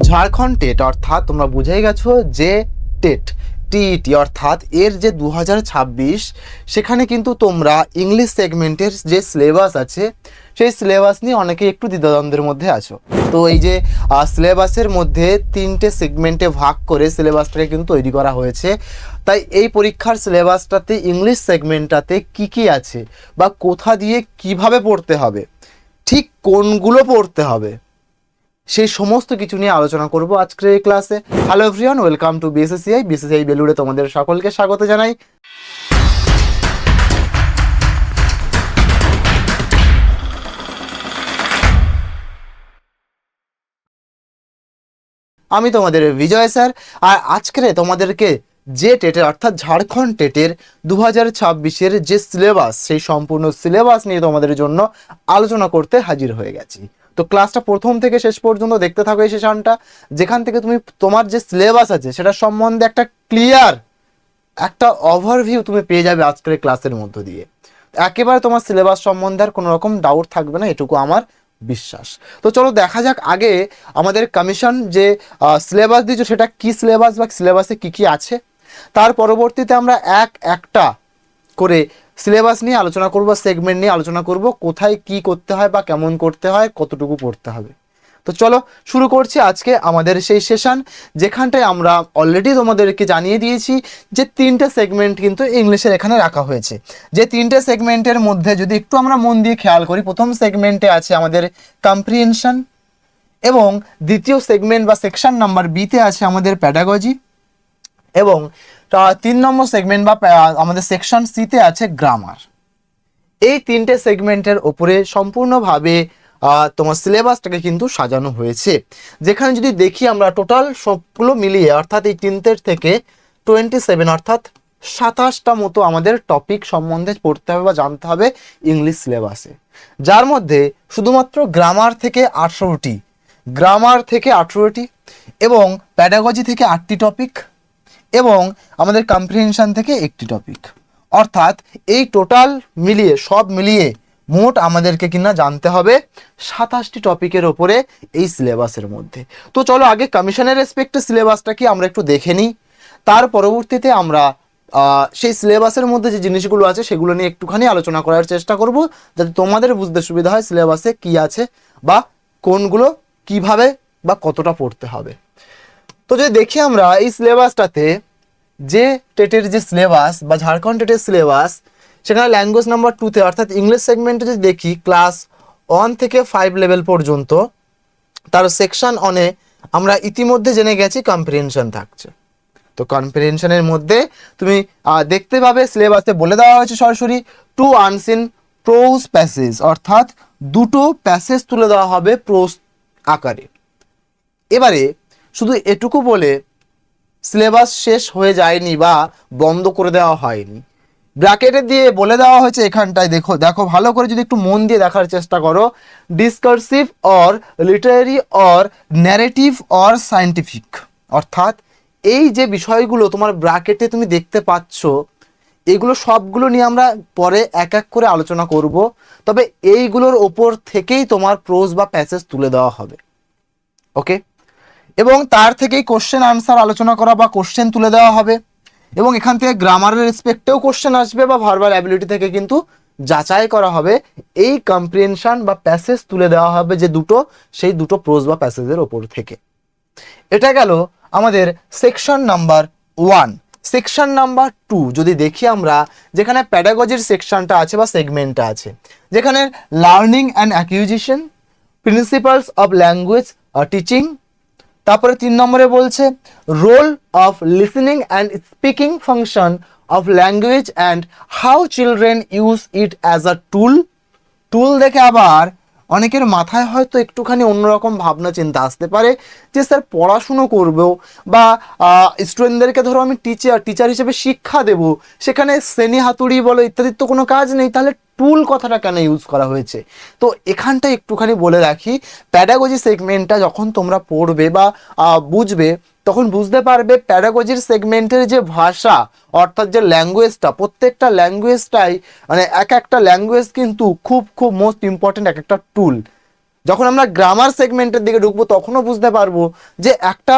Jharkhand TET অর্থাৎ তোমরা বুঝেই গেছো যে টেট টিইটি অর্থাৎ এর যে 2026 সেখানে কিন্তু তোমরা ইংলিশ সেগমেন্টের যে সিলেবাস আছে সেই সিলেবাস নিয়ে অনেকে একটু দ্বিধাদ্বন্দ্বের মধ্যে আছো। তো এই যে সিলেবাসের মধ্যে 3টে সেগমেন্টে ভাগ করে সিলেবাসটাকে কিন্তু তৈরি করা হয়েছে। তাই এই পরীক্ষার সিলেবাসটাতে ইংলিশ সেগমেন্টটাতে কি আছে বা কোথা দিয়ে কিভাবে পড়তে হবে, ঠিক কোনগুলো পড়তে হবে, সেই সমস্ত কিছু নিয়ে আলোচনা করব আজকের এই ক্লাসে। Hello everyone, welcome to BSSCI বেলুড়ে তোমাদের সকলকে স্বাগত জানাই। আমি তোমাদের বিজয় স্যার, আর আজকে তোমাদেরকে যে টেটের অর্থাৎ ঝাড়খণ্ড টেটের 2026-এর যে সিলেবাস সেই সম্পূর্ণ সিলেবাস নিয়ে তোমাদের জন্য আলোচনা করতে হাজির হয়ে গেছি। তো ক্লাসটা প্রথম থেকে শেষ পর্যন্ত দেখতে থাকো এই সেশনটা, যেখান থেকে তুমি তোমার যে সিলেবাস আছে সেটা সম্বন্ধে একটা ক্লিয়ার একটা ওভারভিউ তুমি পেয়ে যাবে আজকের ক্লাসের মধ্য দিয়ে। একেবারে তোমার সিলেবাস সম্বন্ধে আর কোনো রকম ডাউট থাকবে না, এটুকু আমার বিশ্বাস। তো চলো দেখা যাক আগে আমাদের কমিশন যে সিলেবাস দিয়েছে সেটা কি সিলেবাস বা সিলেবাসে কি আছে, তার পরবর্তীতে আমরা একটা করে সিলেবাস নিয়ে আলোচনা করব, সেগমেন্ট নিয়ে আলোচনা করব, কোথায় কি করতে হয় বা কেমন করতে হয়, কতটুকু পড়তে হবে। তো চলো শুরু করছি আজকে আমাদের সেই সেশন, যেখানটায় আমরা অলরেডি তোমাদেরকে জানিয়ে দিয়েছি যে 3টে সেগমেন্ট কিন্তু ইংলিশের এখানে রাখা হয়েছে। যে 3টে সেগমেন্টের মধ্যে যদি একটু আমরা মন দিয়ে খেয়াল করি, প্রথম সেগমেন্টে আছে আমাদের কম্প্রিহেনশন, এবং দ্বিতীয় সেগমেন্ট বা সেকশন নাম্বার বিতে আছে আমাদের প্যাডাগজি, এবং 3 নম্বর সেগমেন্ট বা আমাদের সেকশন সিতে আছে গ্রামার। এই 3টে সেগমেন্টের ওপরে সম্পূর্ণভাবে তোমার সিলেবাসটাকে কিন্তু সাজানো হয়েছে, যেখানে যদি দেখি আমরা টোটাল সবগুলো মিলিয়ে অর্থাৎ এই 3টে থেকে 27 অর্থাৎ 27টা মতো আমাদের টপিক সম্বন্ধে পড়তে হবে বা জানতে হবে ইংলিশ সিলেবাসে, যার মধ্যে শুধুমাত্র গ্রামার থেকে 18টি এবং প্যাডাগজি থেকে 8টি টপিক এবং আমাদের কম্প্রিহেনশন থেকে 1টি টপিক, অর্থাৎ এই টোটাল মিলিয়ে সব মিলিয়ে মোট আমাদেরকে কিনা জানতে হবে 27টি টপিকের ওপরে এই সিলেবাসের মধ্যে। তো চলো আগে কমিশনের রেসপেক্টে সিলেবাসটা কি আমরা একটু দেখে নিই, তার পরবর্তীতে আমরা সেই সিলেবাসের মধ্যে যে জিনিসগুলো আছে সেগুলো নিয়ে একটুখানি আলোচনা করার চেষ্টা করব, যাতে তোমাদের বুঝতে সুবিধা হয় সিলেবাসে কি আছে বা কোনগুলো কিভাবে বা কতটা পড়তে হবে। তো যদি দেখি আমরা এই সিলেবাসটাতে যে টেটের যে সিলেবাস বা ঝাড়খণ্ড টেটের সিলেবাস, সেখানে ল্যাঙ্গুয়েজ নাম্বার 2তে অর্থাৎ ইংলিশ সেগমেন্টে যদি দেখি ক্লাস 1 থেকে 5 লেভেল পর্যন্ত, তার সেকশন অনে আমরা ইতিমধ্যে জেনে গেছি কম্প্রিহেনশন থাকছে। তো কম্প্রিহেনশনের মধ্যে তুমি দেখতে পাবে সিলেবাসে বলে দেওয়া হয়েছে সরাসরি 2 আনসিন প্রোজ প্যাসেজ, অর্থাৎ 2টো প্যাসেজ তুলে দেওয়া হবে প্রোজ আকারে। এবারে শুধু এটুকু বলে সিলেবাস শেষ হয়ে যায়নি বা বন্ধ করে দেওয়া হয়নি, ব্র্যাকেটে দিয়ে বলে দেওয়া হয়েছে এখানটায়, দেখো ভালো করে যদি একটু মন দিয়ে দেখার চেষ্টা করো, discursive or literary or narrative or scientific, অর্থাৎ এই যে বিষয়গুলো তোমার ব্র্যাকেটে তুমি দেখতে পাচ্ছ এগুলো সবগুলো নিয়ে আমরা পরে এক এক করে আলোচনা করব, তবে এইগুলোর ওপর থেকেই তোমার প্রোজ বা প্যাসেজ তুলে দেওয়া হবে। ওকে, এবং তার থেকেই কোশ্চেন আনসার আলোচনা করা বা কোশ্চেন তুলে দেওয়া হবে, এবং এখান থেকে গ্রামারের রেসপেক্টেও কোশ্চেন আসবে বা ভার্বাল অ্যাবিলিটি থেকে কিন্তু যাচাই করা হবে এই কম্প্রিহেনশন বা প্যাসেজ তুলে দেওয়া হবে যে দুটো, সেই দুটো প্রোজ বা প্যাসেজের ওপর থেকে। এটা গেল আমাদের সেকশন নাম্বার 1। সেকশন নাম্বার 2 যদি দেখি আমরা, যেখানে প্যাডাগজির সেকশনটা আছে বা সেগমেন্টটা আছে, যেখানে learning and acquisition, principles of language teaching, তারপরে 3 নম্বরে বলছে role of listening and speaking function of language and how children use it as a tool দেখে আবার অনেকের মাথায় হয়তো একটুখানি অন্যরকম ভাবনা চিন্তা আসতে পারে যে স্যার পড়াশুনো করবো বা স্টুডেন্টদেরকে ধরো আমি টিচার হিসেবে শিক্ষা দেব, সেখানে শ্রেণী হাতুড়ি বলো ইত্যাদির তো কোনো কাজ নেই, তাহলে টুল কথাটা কেন ইউজ করা হয়েছে। তো এখানটা একটুখানি বলে রাখি, প্যাডাগজি সেগমেন্টটা যখন তোমরা পড়বে বা বুঝবে তখন বুঝতে পারবে প্যাডাগজির সেগমেন্টের যে ভাষা অর্থাৎ যে ল্যাঙ্গুয়েজটা, প্রত্যেকটা ল্যাঙ্গুয়েজটাই মানে এক একটা ল্যাঙ্গুয়েজ কিন্তু খুব খুব মোস্ট ইম্পর্টেন্ট এক একটা টুল। যখন আমরা গ্রামার সেগমেন্টের দিকে ঢুকবো তখনও বুঝতে পারবো যে একটা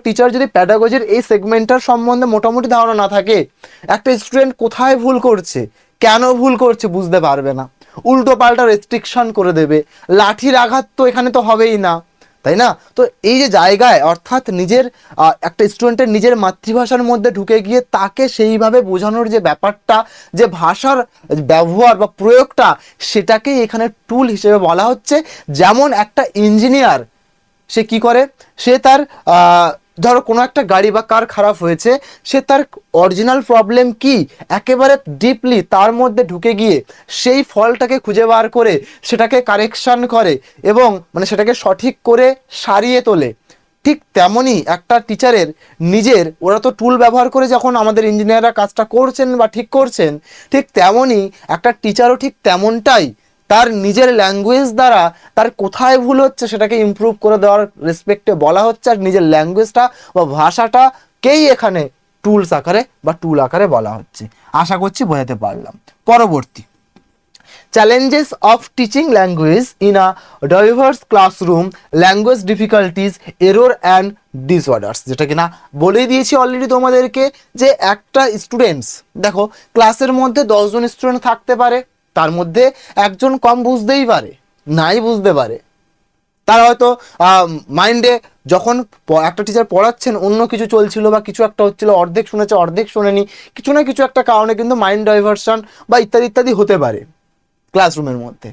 টিচার যদি প্যাডাগজির এই সেগমেন্টটার সম্বন্ধে মোটামুটি ধারণা না থাকে, একটা স্টুডেন্ট কোথায় ভুল করছে, কেন ভুল করছে বুঝতে পারবে না, উল্টো পাল্টা রেস্ট্রিকশন করে দেবে, লাঠির আঘাত তো এখানে তো হবেই না, তাই না? তো এই যে জায়গায় অর্থাৎ নিজের একটা স্টুডেন্টের নিজের মাতৃভাষার মধ্যে ঢুকে গিয়ে তাকে সেইভাবে বোঝানোর যে ব্যাপারটা, যে ভাষার ব্যবহার বা প্রয়োগটা, সেটাকেই এখানে টুল হিসেবে বলা হচ্ছে। যেমন একটা ইঞ্জিনিয়ার সে কি করে, সে তার ধরো কোনো একটা গাড়ি বা কার খারাপ হয়েছে, সে তার অরিজিনাল প্রবলেম কি একেবারে ডিপলি তার মধ্যে ঢুকে গিয়ে সেই ফলটাকে খুঁজে বার করে সেটাকে কারেকশন করে এবং মানে সেটাকে সঠিক করে সারিয়ে তোলে। ঠিক তেমনই একটা টিচারের নিজের, ওরা তো টুল ব্যবহার করে যখন আমাদের ইঞ্জিনিয়াররা কাজটা করছেন বা ঠিক করছেন, ঠিক তেমনই একটা টিচারও ঠিক তেমনটাই তার নিজের ল্যাঙ্গুয়েজ দ্বারা তার কোথায় ভুল হচ্ছে সেটাকে ইমপ্রুভ করে দেওয়ার রেসপেক্টে বলা হচ্ছে। আর নিজের ল্যাঙ্গুয়েজটা বা ভাষাটাকেই এখানে টুলস আকারে বা টুল আকারে বলা হচ্ছে। আশা করছি বোঝাতে পারলাম। পরবর্তী, challenges of teaching language in a diverse classroom, language difficulties, error and disorders, যেটা কিনা বলেই দিয়েছি অলরেডি তোমাদেরকে যে একটা স্টুডেন্টস, দেখো ক্লাসের মধ্যে 10 জন স্টুডেন্ট থাকতে পারে, তার মধ্যে একজন কম বুঝতেই পারে, নাই বুঝতে পারে, তার হয়তো মাইন্ডে যখন একটা টিচার পড়াচ্ছেন অন্য কিছু চলছিল বা কিছু একটা হচ্ছিল, অর্ধেক শুনেছে অর্ধেক শোনেনি, কিছু না কিছু একটা কারণে কিন্তু মাইন্ড ডাইভার্সন বা ইত্যাদি ইত্যাদি হতে পারে ক্লাসরুমের মধ্যে।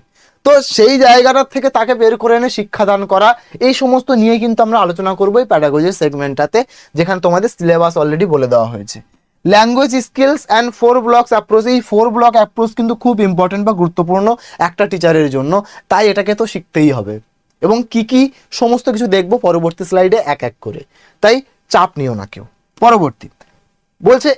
তো সেই জায়গাটার থেকে তাকে বের করে এনে শিক্ষাদান করা, এই সমস্ত নিয়ে কিন্তু আমরা আলোচনা করবো এই প্যাডাগজির সেগমেন্টটাতে, যেখানে তোমাদের সিলেবাস অলরেডি বলে দেওয়া হয়েছে। Language skills and 4 blocks approach, এই 4 ব্লক অ্যাপ্রোচ কিন্তু খুব ইম্পর্টেন্ট বা গুরুত্বপূর্ণ একটা টিচারের জন্য, তাই এটাকে তো শিখতেই হবে। এবং কি কি সমস্ত কিছু দেখবো পরবর্তী স্লাইডে এক এক করে, তাই চাপ নিও না কেউ। পরবর্তী বলছে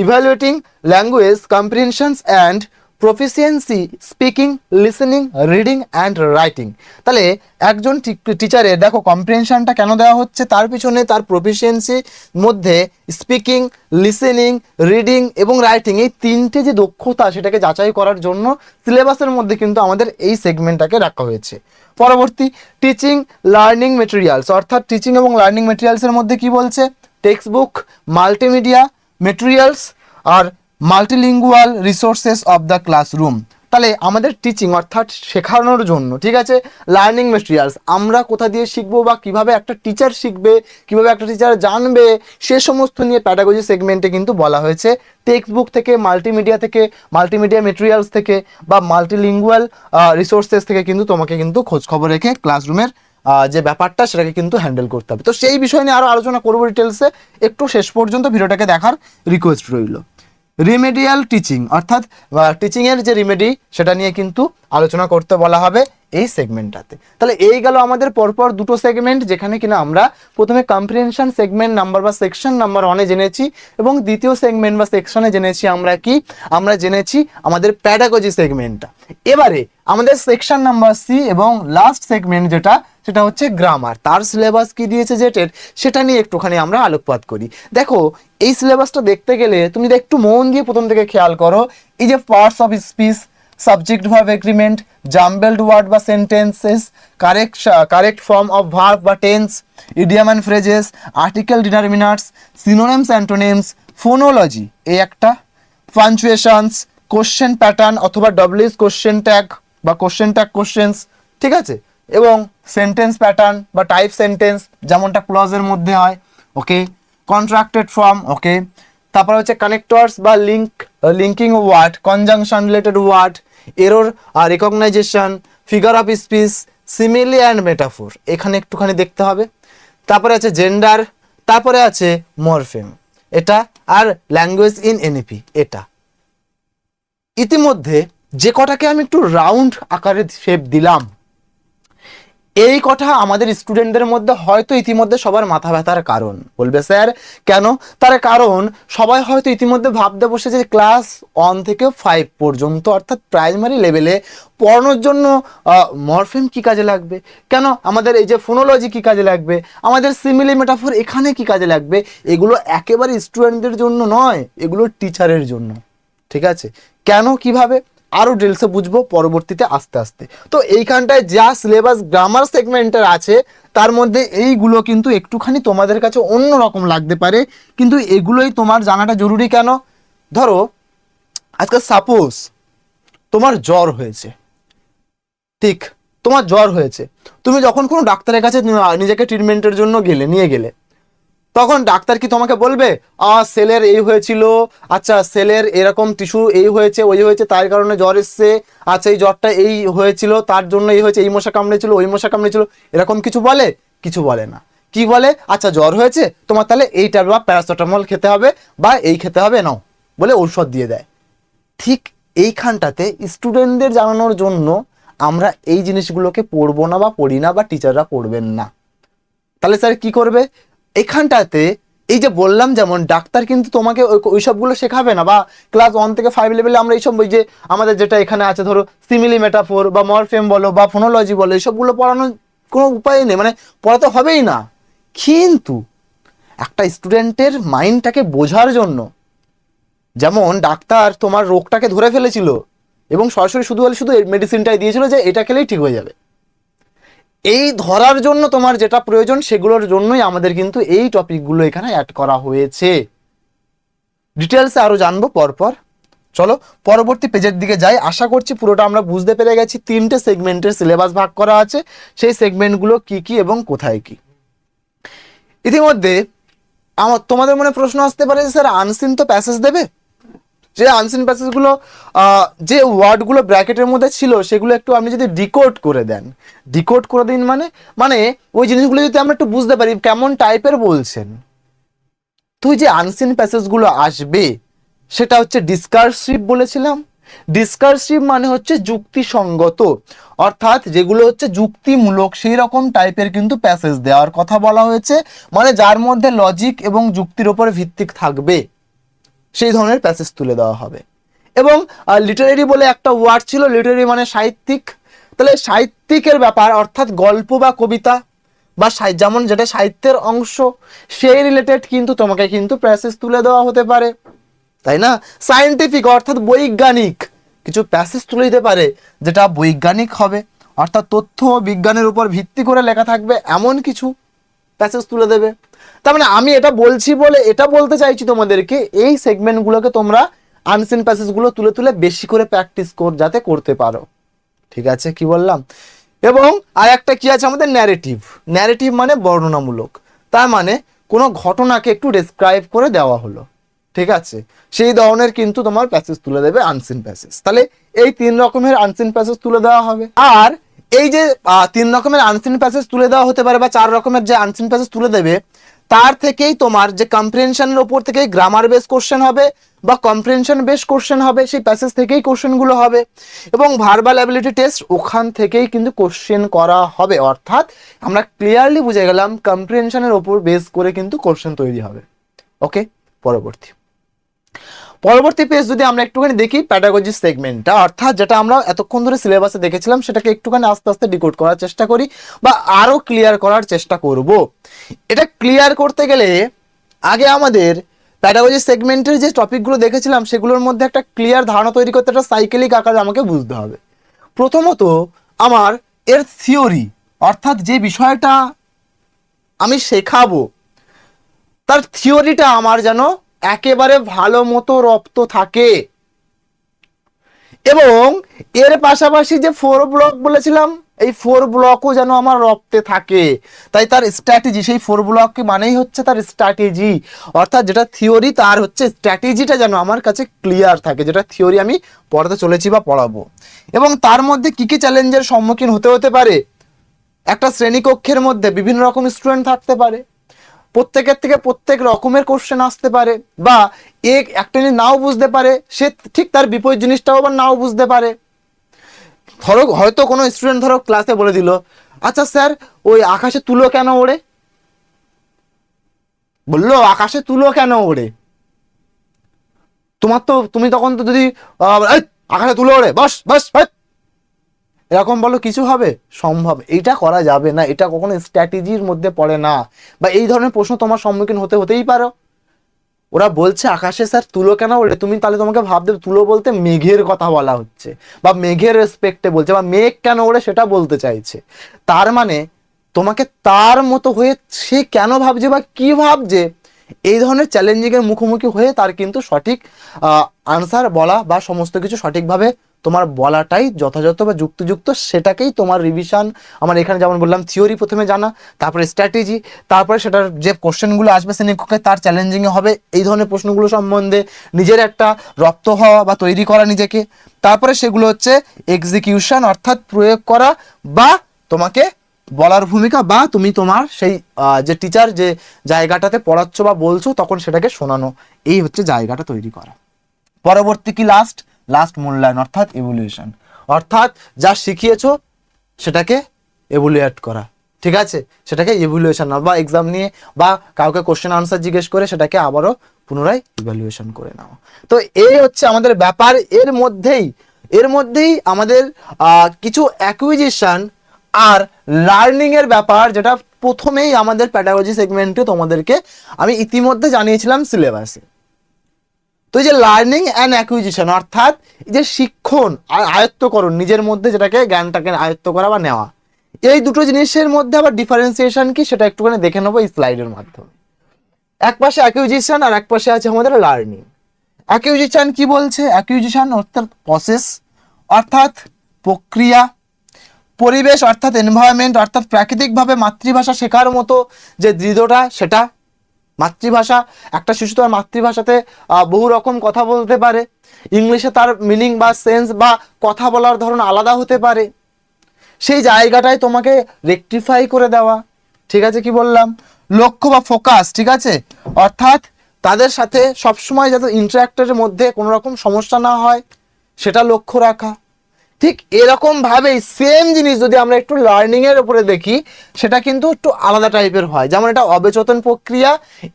evaluating language comprehensions and proficiency speaking, listening, reading and writing. তাহলে একজন টিচারের দেখো কম্প্রিহেনশনটা কেন দেওয়া হচ্ছে, তার পিছনে তার প্রফিসিয়েন্সির মধ্যে স্পিকিং, লিসেনিং, রিডিং এবং রাইটিং, এই তিনটে যে দক্ষতা সেটাকে যাচাই করার জন্য সিলেবাসের মধ্যে কিন্তু আমাদের এই সেগমেন্টটাকে রাখা হয়েছে। পরবর্তী, টিচিং লার্নিং মেটেরিয়ালস, অর্থাৎ টিচিং এবং লার্নিং মেটেরিয়ালসের মধ্যে কি বলছে, টেক্সট বুক, মাল্টিমিডিয়া মেটেরিয়ালস আর multilingual resources of the classroom. তাহলে আমাদের টিচিং অর্থাৎ শেখানোর জন্য, ঠিক আছে, লার্নিং মেটেরিয়ালস আমরা কোথা দিয়ে শিখবো বা কিভাবে একটা টিচার শিখবে, কিভাবে একটা টিচার জানবে, সে সমস্ত নিয়ে প্যাডাগজি সেগমেন্টে কিন্তু বলা হয়েছে। টেক্সট বুক থেকে, মাল্টিমিডিয়া মেটেরিয়ালস থেকে বা মাল্টিলিঙ্গুয়াল রিসোর্সেস থেকে কিন্তু তোমাকে কিন্তু খোঁজ খবর রেখে ক্লাসরুমের যে ব্যাপারটা সেটাকে কিন্তু হ্যান্ডেল করতে হবে। তো সেই বিষয় নিয়ে আরও আলোচনা করবো ডিটেলসে, একটু শেষ পর্যন্ত ভিডিওটাকে দেখার রিকোয়েস্ট রইল। রিমেডিয়াল টিচিং, অর্থাৎ টিচিংয়ের যে রিমেডি সেটা নিয়ে কিন্তু আলোচনা করতে বলা হবে এই সেগমেন্টটাতে। তাহলে এই গেল আমাদের পরপর দুটো সেগমেন্ট, যেখানে কিনা আমরা প্রথমে কম্প্রিহেনশন সেগমেন্ট নাম্বার বা সেকশন নাম্বার 1-এ জেনেছি এবং দ্বিতীয় সেগমেন্ট বা সেকশনে জেনেছি আমরা জেনেছি আমাদের প্যাডাগজি সেগমেন্টটা। এবারে আমাদের সেকশন নাম্বার সি এবং লাস্ট সেগমেন্ট যেটা, সেটা হচ্ছে গ্রামার। তার সিলেবাস কি দিয়েছে জেটের, সেটা নিয়ে একটুখানি আমরা আলোকপাত করি। দেখো এই সিলেবাসটা দেখতে গেলে তুমি একটু মন দিয়ে প্রথম থেকে খেয়াল করো, এই যে parts of speech, subject verb agreement, jumbled word বা sentences, correct form of verb বা tense, idiom and phrases, article determiners, synonyms antonyms, phonology এই একটা, পাঞ্চুয়েশনস, কোশ্চেন প্যাটার্ন অথবা ডব্লিউএস কোশ্চেন ট্যাগ বা কোশ্চেন ট্যাগ কোশ্চেন্স, ঠিক আছে, এবং sentence pattern বা টাইপ সেন্টেন্স যেমনটা ক্লজের মধ্যে হয়, ওকে, কন্ট্রাক্টেড ফর্ম, ওকে, তারপর হচ্ছে কানেক্টরস বা linking word, conjunction related word, error recognization, figure of speech, simile and metaphor এখানে একটুখানি দেখতে হবে। তারপরে আছে জেন্ডার, তারপরে আছে মরফেম এটা, আর ল্যাঙ্গুয়েজ ইন এনইপি এটা। ইতিমধ্যে যে কটাকে আমি একটু রাউন্ড আকারে শেপ দিলাম, এই কথা আমাদের স্টুডেন্টদের মধ্যে হয়তো ইতিমধ্যে সবার মাথা ব্যথার কারণ। বলবে স্যার কেন? তার কারণ সবাই হয়তো ইতিমধ্যে ভাবতে বসেছে যে ক্লাস 1 থেকে 5 পর্যন্ত অর্থাৎ প্রাইমারি লেভেলে পড়ানোর জন্য মরফেম কি কাজে লাগবে, কেন আমাদের এই যে ফোনোলজি কি কাজে লাগবে, আমাদের সিমিলি মেটাফোর এখানে কি কাজে লাগবে। এগুলো একেবারে স্টুডেন্টদের জন্য নয়, এগুলো টিচারের জন্য, ঠিক আছে। কেন, কিভাবে আরও ডিটেলসে বুঝবো পরবর্তীতে আস্তে আস্তে। তো এইখানটায় যা সিলেবাস গ্রামার সেগমেন্টের আছে তার মধ্যে এইগুলো কিন্তু একটুখানি তোমাদের কাছে অন্য রকম লাগতে পারে, কিন্তু এগুলোই তোমার জানাটা জরুরি। কেন? ধরো আজকে সাপোজ তোমার জ্বর হয়েছে, ঠিক, তোমার জ্বর হয়েছে, তুমি যখন কোনো ডাক্তারের কাছে নিজেকে ট্রিটমেন্টের জন্য নিয়ে গেলে, তখন ডাক্তার কি তোমাকে বলবে সেলের এই হয়েছিল, আচ্ছা সেলের এরকম টিস্যু এই হয়েছে ওই হয়েছে তার কারণে জ্বর এসছে, আচ্ছা এই জ্বরটা এই হয়েছিল তার জন্য এই হয়েছে, এই মশা কামড়েছিল ওই মশা কামড়েছিল, এরকম কিছু বলে? কিছু বলে না। কি বলে? আচ্ছা জ্বর হয়েছে তোমার, তাহলে এইটা বা প্যারাসিটামল খেতে হবে বা এই খেতে হবে, নাও বলে ঔষধ দিয়ে দেয়। ঠিক এইখানটাতে স্টুডেন্টদের জানানোর জন্য আমরা এই জিনিসগুলোকে পড়বো না বা পড়ি না বা টিচাররা পড়বেন না। তাহলে স্যার কি করবে? এখানটাতে এই যে বললাম, যেমন ডাক্তার কিন্তু তোমাকে ওই সবগুলো শেখাবে না, বা ক্লাস 1 থেকে 5 লেভেলে আমরা এইসব ওই যে আমাদের যেটা এখানে আছে ধরো সিমিলি মেটাফোর বা মরফেম বলো বা ফোনোলজি বলো, এইসবগুলো পড়ানোর কোনো উপায় নেই, মানে পড়াতে হবেই না। কিন্তু একটা স্টুডেন্টের মাইন্ডটাকে বোঝার জন্য, যেমন ডাক্তার তোমার রোগটাকে ধরে ফেলেছিল এবং সরাসরি শুধু মেডিসিনটাই দিয়েছিল যে এটা খেলেই ঠিক হয়ে যাবে, এই ধরার জন্য তোমার যেটা প্রয়োজন সেগুলোর জন্যই আমাদের কিন্তু এই টপিকগুলো এখানে অ্যাড করা হয়েছে। ডিটেলসে আরো জানবো পরপর। চলো পরবর্তী পেজের দিকে যাই। আশা করছি পুরোটা আমরা বুঝতে পেরে গেছি। 3টে সেগমেন্টের সিলেবাস ভাগ করা আছে, সেই সেগমেন্টগুলো কি কি এবং কোথায় কি। ইতিমধ্যে তোমাদের মনে প্রশ্ন আসতে পারে যে স্যার আনসিন তো প্যাসেজ দেবে, যে আনসিন প্যাসেজগুলো যে ওয়ার্ডগুলো ব্র্যাকেটের মধ্যে ছিল সেগুলো একটু আপনি যদি ডিকোড করে দেন। ডিকোড করে দিন মানে ওই জিনিসগুলো যদি আমরা একটু বুঝতে পারি কেমন টাইপের বলছেন। তুই যে আনসিন প্যাসেজগুলো আসবে সেটা হচ্ছে ডিসকার্সিভ বলেছিলাম। ডিসকার্সিভ মানে হচ্ছে যুক্তিসঙ্গত, অর্থাৎ যেগুলো হচ্ছে যুক্তিমূলক সেই রকম টাইপের কিন্তু প্যাসেজ দেওয়ার কথা বলা হয়েছে, মানে যার মধ্যে লজিক এবং যুক্তির উপর ভিত্তিক থাকবে সেই ধরনের প্যাসেজ তুলে দেওয়া হবে। এবং লিটারেরি বলে একটা ওয়ার্ড ছিল, লিটারেরি মানে সাহিত্যিক। তাহলে সাহিত্যিকের ব্যাপার অর্থাৎ গল্প বা কবিতা বা যেমন যেটা সাহিত্যের অংশ সেই রিলেটেড কিন্তু তোমাকে কিন্তু প্যাসেজ তুলে দেওয়া হতে পারে, তাই না? সায়েন্টিফিক অর্থাৎ বৈজ্ঞানিক কিছু প্যাসেজ তুলে দিতে পারে যেটা বৈজ্ঞানিক হবে, অর্থাৎ তথ্য বিজ্ঞানের উপর ভিত্তি করে লেখা থাকবে এমন কিছু প্যাসেজ তুলে দেবে। তার মানে আমি এটা বলছি বলে এটা বলতে চাইছি তোমাদেরকে এই সেগমেন্টগুলোকে তোমরা আনসিন প্যাসেজগুলো তুলে তুলে বেশি করে প্র্যাকটিস যাতে করতে পারো। ঠিক আছে, কি বললাম? এবং আর একটা কি আছে আমাদের ন্যারেটিভ। ন্যারেটিভ মানে বর্ণনামূলক, তার মানে কোনো ঘটনাকে একটু ডেসক্রাইব করে দেওয়া হলো, ঠিক আছে, সেই ধরনের কিন্তু তোমার প্যাসেজ তুলে দেবে আনসিন প্যাসেজ। তাহলে এই 3 রকমের আনসিন প্যাসেজ তুলে দেওয়া হবে। আর এই যে 3 রকমের আনসিন প্যাসেজ তুলে দেওয়া হতে পারে বা 4 রকমের যে আনসিন প্যাসেজ তুলে দেবে, তার থেকেই তোমার যে কম্প্রিহেনশনের ওপর থেকে গ্রামার বেস কোশ্চেন হবে বা কম্প্রিহেনশন বেস কোশ্চেন হবে, সেই প্যাসেজ থেকেই কোশ্চেনগুলো হবে। এবং ভার্বাল অ্যাবিলিটি টেস্ট ওখান থেকেই কিন্তু কোশ্চেন করা হবে, অর্থাৎ আমরা ক্লিয়ারলি বুঝে গেলাম কম্প্রিহেনশনের ওপর বেস করে কিন্তু কোশ্চেন তৈরি হবে। ওকে, পরবর্তী পেজ যদি আমরা একটুখানি দেখি প্যাডাগজি সেগমেন্টটা, অর্থাৎ যেটা আমরা এতক্ষণ ধরে সিলেবাসে দেখেছিলাম সেটাকে একটুখানি আস্তে আস্তে ডিকোড করার চেষ্টা করি বা আরো ক্লিয়ার করার চেষ্টা করব। এটা ক্লিয়ার করতে গেলে আগে আমাদের প্যাডাগজি সেগমেন্টের যে টপিকগুলো দেখেছিলাম সেগুলোর মধ্যে একটা ক্লিয়ার ধারণা তৈরি করতে একটা সাইকেলিক আকারে আমাকে বুঝতে হবে। প্রথমত আমার এর থিওরি, অর্থাৎ যে বিষয়টা আমি শেখাবো তার থিওরিটা আমার যেন একেবারে ভালো মতো রপ্ত থাকে, এবং এর পাশাপাশি যে 4 ব্লক বলেছিলাম এই 4 ব্লকও যেন আমার রপ্তে থাকে। তাই তার স্ট্র্যাটেজি, সেই 4 ব্লক মানেই হচ্ছে তার স্ট্র্যাটেজি, অর্থাৎ যেটা থিওরি তার হচ্ছে স্ট্র্যাটেজিটা যেন আমার কাছে ক্লিয়ার থাকে, যেটা থিওরি আমি পড়াতে চলেছি বা পড়াবো। এবং তার মধ্যে কি কি চ্যালেঞ্জের সম্মুখীন হতে পারে, একটা শ্রেণীকক্ষের মধ্যে বিভিন্ন রকম স্টুডেন্ট থাকতে পারে, প্রত্যেকের থেকে প্রত্যেক রকমের কোশ্চেন আসতে পারে, বা একটা জিনিস নাও বুঝতে পারে, সে ঠিক তার বিপরীত জিনিসটাও আবার নাও বুঝতে পারে। ধরো হয়তো কোনো স্টুডেন্ট ধরো ক্লাসে বলে দিল, আচ্ছা স্যার ওই আকাশে তুলো কেন ওড়ে, বললো আকাশে তুলো কেন ওড়ে, তুমি তখন তো যদি আকাশে তুলো ওড়ে বস বস এরকম বলো, কিছু হবে? সম্ভব? এটা করা যাবে না, এটা কখনো স্ট্র্যাটেজির মধ্যে পড়ে না, বা এই ধরনের প্রশ্ন তোমার সম্মুখীন হতেই পারো। ওরা বলছে আকাশে স্যার তুলো কেন বলে, তুমি তাহলে তোমাকে ভাবতে তুলো বলতে মেঘের কথা বলা হচ্ছে, বা মেঘের রেসপেক্টে বলছে, বা মেঘ কেন ওড়ে সেটা বলতে চাইছে। তার মানে তোমাকে তার মতো হয়ে সে কেন ভাবছে বা কি ভাবছে, এই ধরনের চ্যালেঞ্জিংয়ের মুখোমুখি হয়ে তার কিন্তু সঠিক আনসার বলা বা সমস্ত কিছু সঠিকভাবে তোমার বলাটাই যথাযথ বা যুক্তিযুক্ত। সেটাকেই তোমার রিভিশন, আমার এখানে যেমন বললাম থিওরি প্রথমে জানা, তারপরে স্ট্র্যাটেজি, তারপরে সেটার যে কোশ্চেনগুলো আসবে শ্রেণীকক্ষে তার চ্যালেঞ্জিংয়ে হবে এই ধরনের প্রশ্নগুলো সম্বন্ধে নিজের একটা রপ্ত হওয়া বা তৈরি করা নিজেকে। তারপরে সেগুলো হচ্ছে এক্সিকিউশন, অর্থাৎ প্রয়োগ করা, বা তোমাকে বলার ভূমিকা, বা তুমি তোমার সেই যে টিচার যে জায়গাটাতে পড়াচ্ছ বা বলছো তখন সেটাকে শোনানো, এই হচ্ছে জায়গাটা তৈরি করা। পরবর্তী কি লাস্ট মূল্যায়ন অর্থাৎ ইভ্যালুয়েশন, অর্থাৎ যা শিখিয়েছো সেটাকে এভ্যালুয়েট করা, ঠিক আছে, সেটাকে ইভ্যালুয়েশন বা এক্সাম নিয়ে বা কাউকে কোশ্চেন আনসার জিজ্ঞেস করে সেটাকে আবারও পুনরায় ইভ্যালুয়েশন করে নাও। তো এই হচ্ছে আমাদের ব্যাপার। এর মধ্যেই আমাদের কিছু অ্যাকুইজিশন আর লার্নিং এর ব্যাপার, যেটা প্রথমেই আমাদের প্যাডাগজি সেগমেন্টে তোমাদেরকে আমি ইতিমধ্যে জানিয়েছিলাম সিলেবাসে। তো এই যে লার্নিং অ্যান্ড অ্যাকুইজিশন অর্থাৎ এই যে শিক্ষণ আয়ত্তকরণ, নিজের মধ্যে যেটাকে জ্ঞানটাকে আয়ত্ত করা বা নেওয়া, এই দুটো জিনিসের মধ্যে আবার ডিফারেন্সিয়েশন কি সেটা একটুখানি দেখে নেবো এই স্লাইডের মাধ্যমে। এক পাশে অ্যাকুইজিশন আর এক পাশে আছে আমাদের লার্নিং। অ্যাকুইজিশন কি বলছে? অ্যাকুইজিশন অর্থাৎ প্রসেস অর্থাৎ প্রক্রিয়া, পরিবেশ অর্থাৎ এনভায়রনমেন্ট অর্থাৎ প্রাকৃতিকভাবে মাতৃভাষা শেখার মতো যে দৃঢ়তা সেটা। মাতৃভাষা, একটা শিশু তার মাতৃভাষাতে বহু রকম কথা বলতে পারে, ইংলিশে তার মিনিং বা সেন্স বা কথা বলার ধরন আলাদা হতে পারে, সেই জায়গাটায় তোমাকে রেকটিফাই করে দেওয়া, ঠিক আছে। কি বললাম? লক্ষ্য বা ফোকাস, ঠিক আছে, অর্থাৎ তাদের সাথে সবসময় যাতে ইন্টারাক্টের মধ্যে কোনো রকম সমস্যা না হয় সেটা লক্ষ্য রাখা। ঠিক এরকম ভাবেই সেম জিনিস যদি আমরা একটু লার্নিং এর উপরে দেখি সেটা কিন্তু একটু আলাদা টাইপের হয়। যেমন এটা অবচেতন প্রক্রিয়া,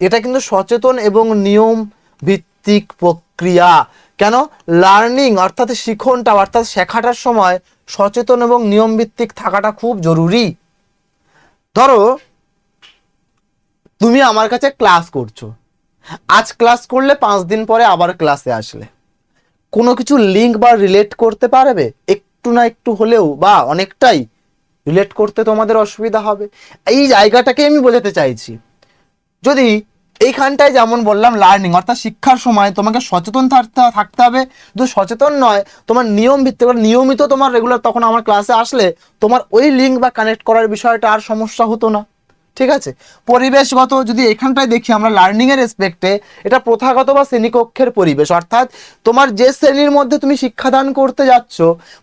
এটা কিন্তু সচেতন এবং নিয়ম ভিত্তিক প্রক্রিয়া। কেন? লার্নিং অর্থাৎ শিখনটা অর্থাৎ শেখাটার সময় সচেতন এবং নিয়ম ভিত্তিক থাকাটা খুব জরুরি। ধরো তুমি আমার কাছে ক্লাস করছো, আজ ক্লাস করলে 5 দিন পরে আবার ক্লাসে আসলে কোনো কিছু লিঙ্ক বা রিলেট করতে পারবে? একটু না একটু হলেও বা অনেকটাই রিলেট করতে তোমাদের অসুবিধা হবে। এই জায়গাটাকে আমি বোঝাতে চাইছি। যদি এইখানটায় যেমন বললাম লার্নিং অর্থাৎ শিক্ষার সময় তোমাকে সচেতন থাকতে হবে, শুধু সচেতন নয়, তোমার নিয়ম ভিত্তিক নিয়মিত তোমার রেগুলার, তখন আমার ক্লাসে আসলে তোমার ওই লিঙ্ক বা কানেক্ট করার বিষয়টা আর সমস্যা হতো না, ঠিক আছে। পরিবেশগত, যদি এখানটায় দেখি আমরা লার্নিং এর রেসপেক্টে, এটা প্রথাগত বা শ্রেণীকক্ষের পরিবেশ, অর্থাৎ তোমার যে শ্রেণীর মধ্যে তুমি শিক্ষাদান করতে যাচ্ছ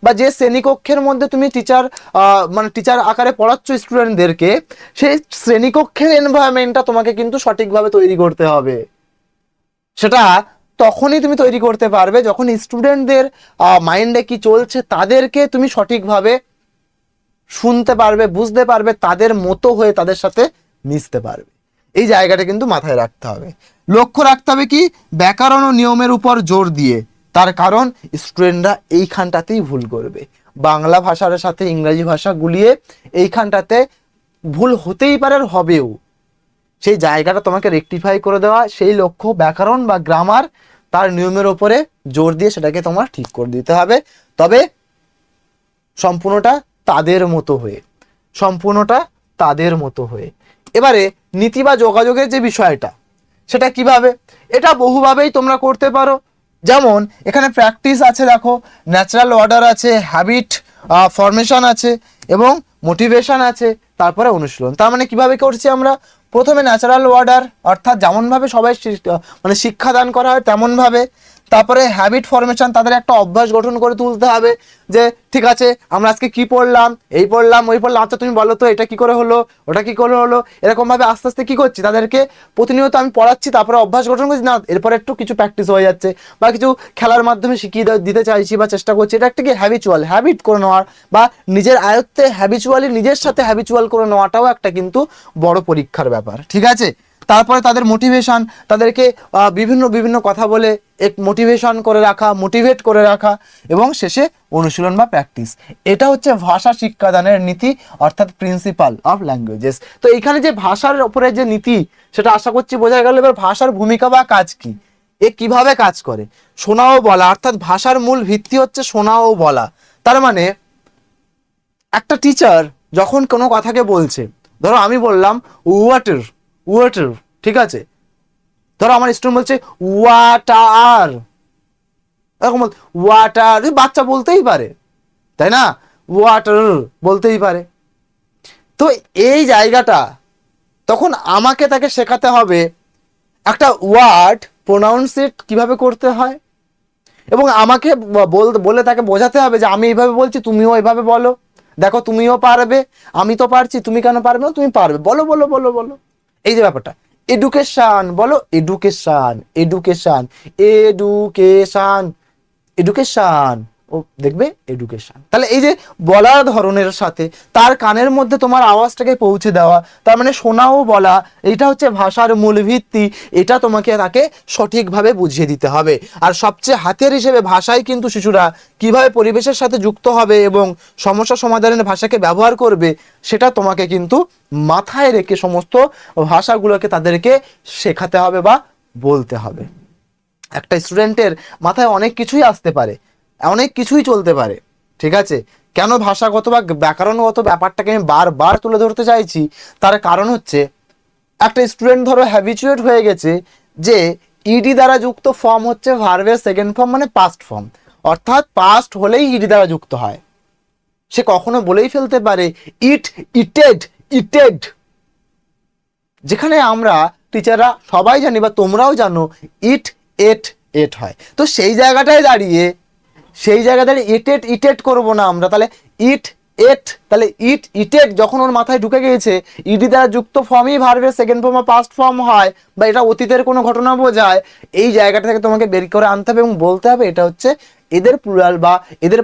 বা যে শ্রেণীকক্ষের মধ্যে তুমি টিচার আকারে পড়াচ্ছ স্টুডেন্টদেরকে, সেই শ্রেণীকক্ষের এনভায়রনমেন্টটা তোমাকে কিন্তু সঠিকভাবে তৈরি করতে হবে। সেটা তখনই তুমি তৈরি করতে পারবে যখন স্টুডেন্টদের মাইন্ডে কি চলছে তাদেরকে তুমি সঠিকভাবে শুনতে পারবে, বুঝতে পারবে, তাদের মতো হয়ে তাদের সাথে মিশতে পারবে। এই জায়গাটা কিন্তু মাথায় রাখতে হবে। লক্ষ্য রাখতে হবে কি? ব্যাকরণ ও নিয়মের উপর জোর দিয়ে। তার কারণ স্টুডেন্টরা এইখানটাতেই ভুল করবে, বাংলা ভাষার সাথে ইংরেজি ভাষা গুলিয়ে এইখানটাতে ভুল হতেই পারে আর হবেও। সেই জায়গাটা তোমাকে রেকটিফাই করে দেওয়া, সেই লক্ষ্য ব্যাকরণ বা গ্রামার তার নিয়মের ওপরে জোর দিয়ে সেটাকে তোমার ঠিক করে দিতে হবে। তবে সম্পূর্ণটা তাদের মতো হয়ে। এবারে নীতি বা যোগাযোগের যে বিষয়টা, সেটা কিভাবে? এটা বহুভাবেই তোমরা করতে পারো। যেমন এখানে প্র্যাকটিস আছে, দেখো ন্যাচারাল অর্ডার আছে, হ্যাবিট ফরমেশন আছে এবং মোটিভেশন আছে, তারপরে অনুশীলন। তার মানে কিভাবে করছি আমরা? প্রথমে ন্যাচারাল অর্ডার অর্থাৎ যেমনভাবে সবাই শিক্ষাদান করা হয় তেমনভাবে। তারপরে হ্যাবিট ফরমেশন, তাদের একটা অভ্যাস গঠন করে তুলতে হবে যে ঠিক আছে আমরা আজকে কি পড়লাম, এই পড়লাম, ওই পড়লাম, আচ্ছা তুমি বলো তো এটা কি করে হলো, ওটা কি করে হলো। এরকমভাবে আস্তে আস্তে কি করছি, তাদেরকে প্রতিনিয়ত আমি পড়াচ্ছি, তারপরে অভ্যাস গঠন করছি, না এরপরে একটু কিছু প্র্যাকটিস হয়ে যাচ্ছে বা কিছু খেলার মাধ্যমে শিখিয়ে দিতে চাইছি বা চেষ্টা করছি। এটা একটা কি হ্যাবিট করে নেওয়ার বা নিজের আয়ত্তে নিজের সাথে হ্যাবিচুয়াল করে নেওয়াটাও একটা কিন্তু বড় পরীক্ষার ব্যাপার, ঠিক আছে। তারপরে তাদের মোটিভেশন, তাদেরকে বিভিন্ন বিভিন্ন কথা বলে এক মোটিভেশন করে রাখা, মোটিভেট করে রাখা, এবং শেষে অনুশীলন বা প্র্যাকটিস। এটা হচ্ছে ভাষা শিক্ষাদানের নীতি, অর্থাৎ প্রিন্সিপাল অফ ল্যাঙ্গুয়েজেস। তো এখানে যে ভাষার উপরে যে নীতি, সেটা আশা করছি বোঝা গেল। এবার ভাষার ভূমিকা বা কাজ কি, এ কিভাবে কাজ করে? শোনা ও বলা, অর্থাৎ ভাষার মূল ভিত্তি হচ্ছে শোনা ও বলা। তার মানে একটা টিচার যখন কোনো কথাকে বলছে, ধরো আমি বললাম ওয়াটার, ওয়াটার, ঠিক আছে, ধরো আমার স্টুডেন্ট বলছে ওয়াটার, এরকম ওয়াটার, বাচ্চা বলতেই পারে, তাই না, ওয়াটার বলতেই পারে। তো এই জায়গাটা তখন আমাকে তাকে শেখাতে হবে একটা ওয়ার্ড প্রোনাউন্সিয়েট কিভাবে করতে হয়, এবং আমাকে বলে তাকে বোঝাতে হবে যে আমি এইভাবে বলছি, তুমিও এইভাবে বলো, দেখো তুমিও পারবে, আমি তো পারছি, তুমি কেন পারবে না, তুমি পারবে, বলো বলো বলো বলো। এই যে ব্যাপারটা, এডুকেশন, বলো এডুকেশন, এডুকেশন, এডুকেশন, এডুকেশন, ও দেখবে এডুকেশন। তাহলে এই যে বলার ধরনের সাথে তার কানের মধ্যে তোমার আওয়াজটাকে পৌঁছে দেওয়া, তার মানে শোনা ও বলা, এটা হচ্ছে ভাষার মূল ভিত্তি। এটা তোমাকে তাকে সঠিকভাবে বুঝিয়ে দিতে হবে। আর সবচেয়ে হাতের হিসেবে ভাষায় কিন্তু শিশুরা কিভাবে পরিবেশের সাথে যুক্ত হবে এবং সমস্যা সমাধানের ভাষাকে ব্যবহার করবে, সেটা তোমাকে কিন্তু মাথায় রেখে সমস্ত ভাষাগুলোকে তাদেরকে শেখাতে হবে বা বলতে হবে। একটা স্টুডেন্টের মাথায় অনেক কিছুই আসতে পারে, অনেক কিছুই চলতে পারে, ঠিক আছে। কেন ভাষাগত বা ব্যাকরণগত ব্যাপারটাকে আমি বারবার তুলে ধরতে চাইছি, তার কারণ হচ্ছে একটা স্টুডেন্ট ধরো হ্যাবিচুয়েট হয়ে গেছে যে ইডি দ্বারা যুক্ত ফর্ম হচ্ছে ভার্বের সেকেন্ড ফর্ম, মানে পাস্ট ফর্ম, অর্থাৎ পাস্ট হলেই ইডি দ্বারা যুক্ত হয়। সে কখনো বলেই ফেলতে পারে ইট, ইটেড, ইটেড, যেখানে আমরা টিচাররা সবাই জানি বা তোমরাও জানো ইট, এট, এট হয়। তো সেই জায়গাটায় দাঁড়িয়ে এটেট, ইটেট করবো না আমরা, তাহলে ইট, এট, তাহলে ইট, ইটেট যখন ওর মাথায় ঢুকে গিয়েছে, ইডি দ্বারা যুক্ত ফর্মই ভার্বের সেকেন্ড ফর্ম বা পাস্ট ফর্ম হয়, বা এটা অতীতের কোনো ঘটনা বোঝায়। এই জায়গাটা থেকে তোমাকে বের করে আনতে হবে এবং বলতে হবে এটা হচ্ছে এদের প্লুরাল বা এদের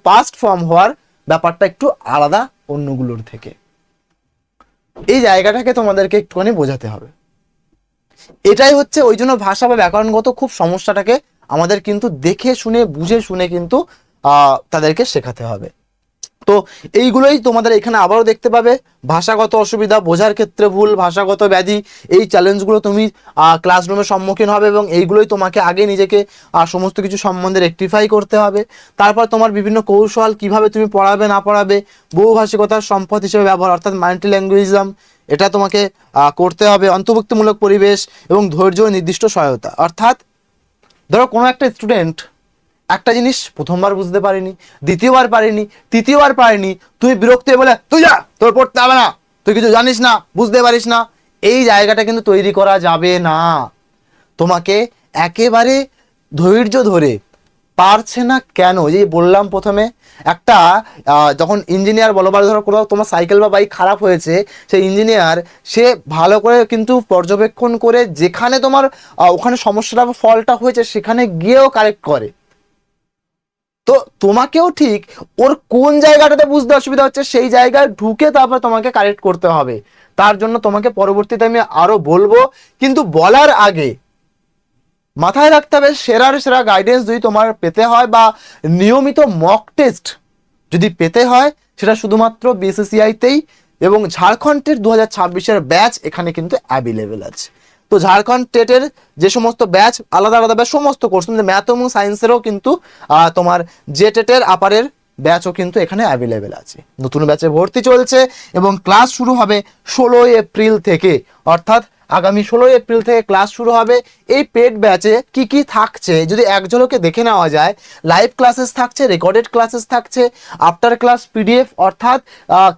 পাস্ট ফর্ম হওয়ার ব্যাপারটা একটু আলাদা অন্যগুলোর থেকে। এই জায়গাটাকে তোমাদেরকে একটুখানি বোঝাতে হবে। এটাই হচ্ছে ওই জন্য ভাষা বা ব্যাকরণগত খুব সমস্যাটাকে আমাদের কিন্তু দেখে শুনে বুঝে শুনে কিন্তু তাদেরকে শেখাতে হবে। তো এইগুলোই তোমাদের এখানে আবারও দেখতে পাবে, ভাষাগত অসুবিধা, বোঝার ক্ষেত্রে ভুল, ভাষাগত ব্যাধি, এই চ্যালেঞ্জগুলো তুমি ক্লাসরুমের সম্মুখীন হবে এবং এইগুলোই তোমাকে আগে নিজেকে সমস্ত কিছু সম্বন্ধে রেকটিফাই করতে হবে। তারপর তোমার বিভিন্ন কৌশল, কিভাবে তুমি পড়াবে না পড়াবে, বহুভাষিকতার সম্পদ হিসেবে ব্যবহার, অর্থাৎ মাল্টি ল্যাঙ্গুয়েজিজম, এটা তোমাকে করতে হবে। অন্তর্ভুক্তিমূলক পরিবেশ এবং ধৈর্য ও নির্দিষ্ট সহায়তা, অর্থাৎ ধরো কোনো একটা স্টুডেন্ট একটা জিনিস প্রথমবার বুঝতে পারিনি, দ্বিতীয়বার পারিনি, তৃতীয়বার পারিনি, তুমি বিরক্ত হয়ে বলে তুই যা, তোর পড়তে হবে না, তুই কিছু জানিস না, বুঝতে পারিস না, এই জায়গাটা কিন্তু তৈরি করা যাবে না। তোমাকে একেবারে ধৈর্য ধরে পারছে না কেন, যে বললাম প্রথমে, একটা যখন ইঞ্জিনিয়ার বলো বা ধরো কোথাও তোমার সাইকেল বা বাইক খারাপ হয়েছে, সেই ইঞ্জিনিয়ার সে ভালো করে কিন্তু পর্যবেক্ষণ করে যেখানে তোমার ওখানে সমস্যাটা বা ফলটা হয়েছে সেখানে গিয়েও কারেক্ট করে। তো তোমাকেও ঠিক ওর কোন জায়গাটাতে বুঝতে অসুবিধা হচ্ছে সেই জায়গায় ঢুকে তারপর তোমাকে কারেক্ট করতে হবে। তার জন্য তোমাকে পরবর্তীতে আমি আরো বলবো, কিন্তু বলার আগে মাথায় রাখতে হবে সেরার সেরা গাইডেন্স যদি তোমার পেতে হয় বা নিয়মিত মক টেস্ট যদি পেতে হয়, সেটা শুধুমাত্র বিসিসিআইতেই এবং ঝাড়খণ্ড টেট 2026-এর ব্যাচ এখানে কিন্তু অ্যাভেলেবেল আছে। তো ঝাড়খণ্ড টেটের যে সমস্ত ব্যাচ আলাদা আলাদা ব্যাচ, সমস্ত কোর্স ম্যাথ এবং সায়েন্সেরও কিন্তু তোমার যে টেটের আপারের ব্যাচও কিন্তু এখানে অ্যাভেলেবেল আছে। নতুন ব্যাচে ভর্তি চলছে এবং ক্লাস শুরু হবে 16 এপ্রিল থেকে, অর্থাৎ আগামী 16 এপ্রিল থেকে ক্লাস শুরু হবে। এই পেড ব্যাচে কি কি থাকছে যদি এক ঝলকে দেখে নেওয়া যায়, লাইভ ক্লাসেস থাকছে, রেকর্ডেড ক্লাসেস থাকছে, আফটার ক্লাস পিডিএফ, অর্থাৎ